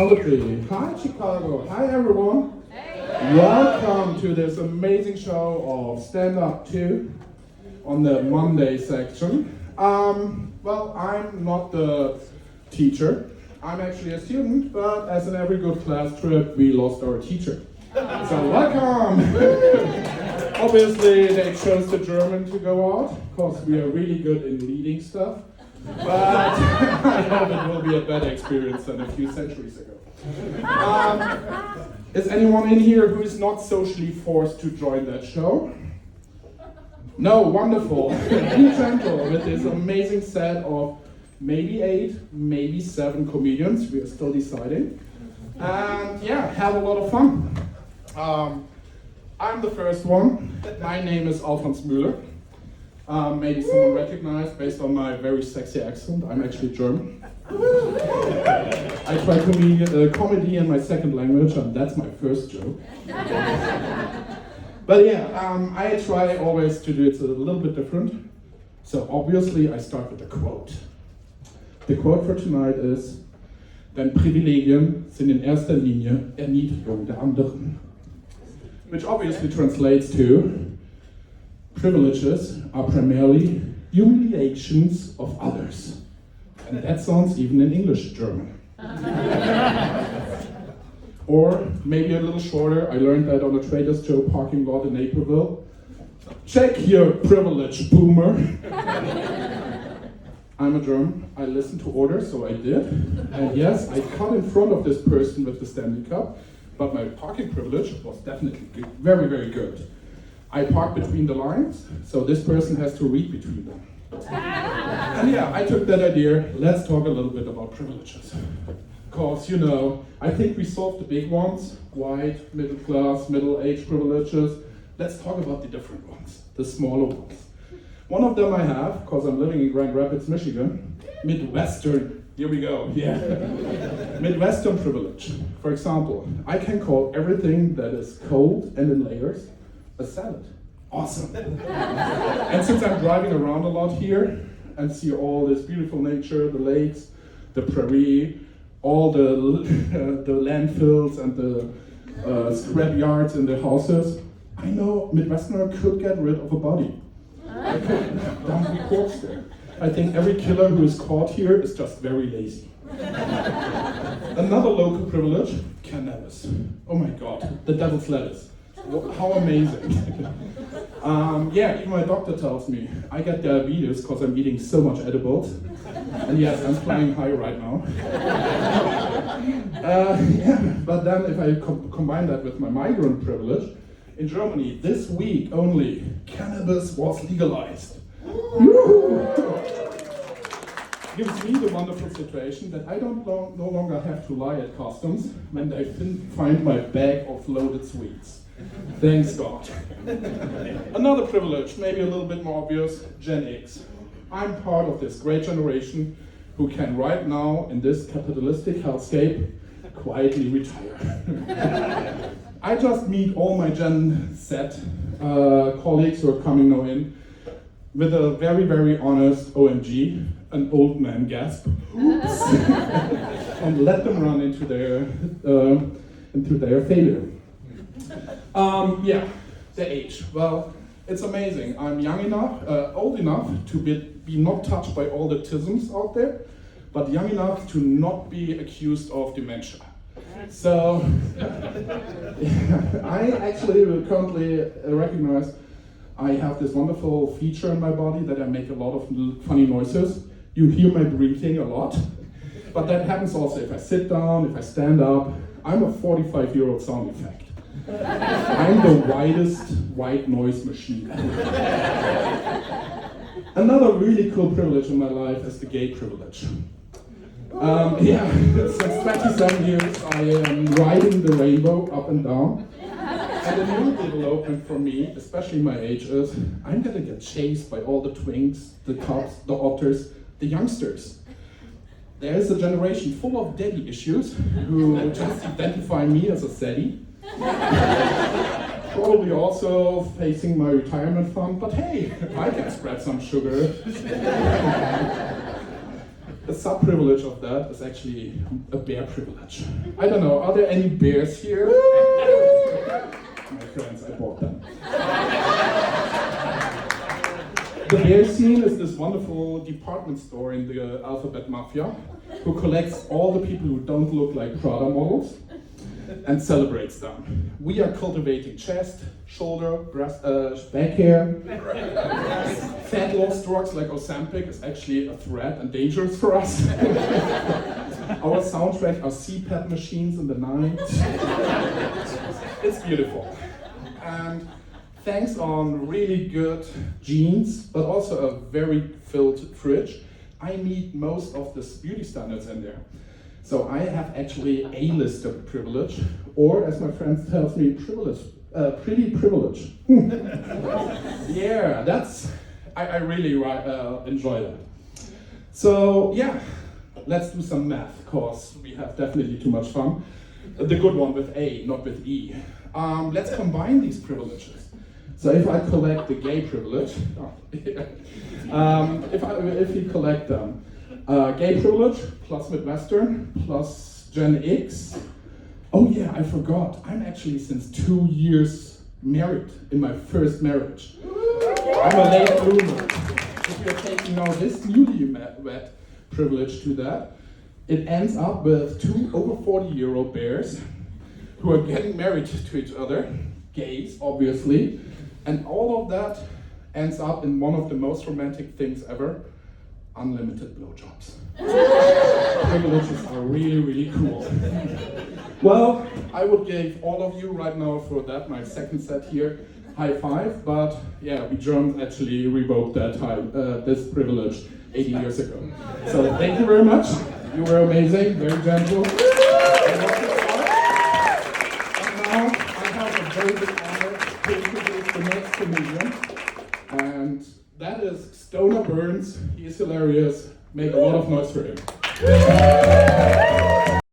Apology. Hi Chicago. Hi everyone. Hey. Welcome to this amazing show of Stand-Up 2 on the Monday section. Well, I'm not the teacher. I'm actually a student, but as in every good class trip, we lost our teacher. So welcome! Obviously, they chose the German to go out, because we are really good in leading stuff. But I hope it will be a better experience than a few centuries ago. Is anyone in here who is not socially forced to join that show? No, wonderful. Be gentle with this amazing set of maybe 8, maybe 7 comedians. We are still deciding. And yeah, have a lot of fun. I'm the first one. My name is Alfons Müller. Maybe someone recognized based on my very sexy accent. I'm actually German. I try comedy in my second language, and that's my first joke. But yeah, I try always to do it a little bit different. So obviously I start with a quote. The quote for tonight is, "Denn Privilegien sind in erster Linie Erniedrigung der anderen." Which obviously translates to, privileges are primarily humiliations of others. And that sounds even in English German. Or maybe a little shorter, I learned that on a Trader Joe's parking lot in Naperville. "Check your privilege, boomer." I'm a German, I listen to orders, so I did. And yes, I cut in front of this person with the Stanley Cup, but my parking privilege was definitely good, very, very good. I parked between the lines, so this person has to read between them. And yeah, I took that idea, let's talk a little bit about privileges. Because, you know, I think we solved the big ones, white, middle class, middle-aged privileges. Let's talk about the different ones, the smaller ones. One of them I have, because I'm living in Grand Rapids, Michigan, Midwestern, here we go, yeah. Midwestern privilege. For example, I can call everything that is cold and in layers a salad. Awesome. And since I'm driving around a lot here and see all this beautiful nature, the lakes, the prairie, all the landfills and the scrap yards in the houses, I know Midwesterner could get rid of a body. I could dump the corpse there. I think every killer who is caught here is just very lazy. Another local privilege, cannabis. Oh my god, the devil's lettuce. How amazing. Yeah, even my doctor tells me I get diabetes because I'm eating so much edibles. And yes, I'm flying high right now. Yeah, but then if I combine that with my migrant privilege, in Germany this week only, cannabis was legalized. Gives me the wonderful situation that I no longer have to lie at customs when they find my bag of loaded sweets. Thanks God. Another privilege, maybe a little bit more obvious, Gen X. I'm part of this great generation who can right now, in this capitalistic hellscape, quietly retire. I just meet all my Gen Z colleagues who are coming now in with a very, very honest OMG, an old man gasp, oops, and let them run into their failure. Yeah, the age. Well, it's amazing. I'm old enough to be not touched by all the tisms out there, but young enough to not be accused of dementia. So, I actually currently recognize I have this wonderful feature in my body that I make a lot of funny noises. You hear my breathing a lot, but that happens also if I sit down, if I stand up. I'm a 45-year-old sound effect. I'm the widest white noise machine. Another really cool privilege in my life is the gay privilege. Yeah, since 27 years I am riding the rainbow up and down. And a new development for me, especially my age, is I'm gonna get chased by all the twinks, the cops, the otters, the youngsters. There is a generation full of daddy issues who just identify me as a zaddy. Probably also facing my retirement fund, but hey, I can spread some sugar. The sub-privilege of that is actually a bear privilege. I don't know, are there any bears here? My friends, I bought them. The bear scene is this wonderful department store in the alphabet mafia who collects all the people who don't look like Prada models and celebrates them. We are cultivating chest, shoulder, breast, back hair. Fat loss drugs like Ozempic is actually a threat and dangerous for us. Our soundtrack are CPAP machines in the night. It's beautiful. And thanks on really good genes, but also a very filled fridge, I meet most of the beauty standards in there. So I have actually A-lister privilege, or as my friend tells me, pretty privilege. Yeah, I really enjoy that. So yeah, let's do some math, cause we have definitely too much fun. The good one with A, not with E. Let's combine these privileges. So if I collect the gay privilege, if we collect them, gay privilege plus Midwestern plus Gen X. Oh yeah, I forgot. I'm actually since 2 years married in my first marriage. I'm a late bloomer. If you're taking now this newlywed privilege to that, it ends up with 2 over 40-year-old bears who are getting married to each other, gays obviously, and all of that ends up in one of the most romantic things ever, unlimited blowjobs. Privileges are really, really cool. Well, I would give all of you right now for that, my second set here, high five, but yeah, we Germans actually revoked this privilege 80 years ago. So thank you very much. You were amazing, very gentle. And now I have a very big honor to introduce the next comedian. And that is Stoner Burns. He is hilarious. Make a lot of noise for him.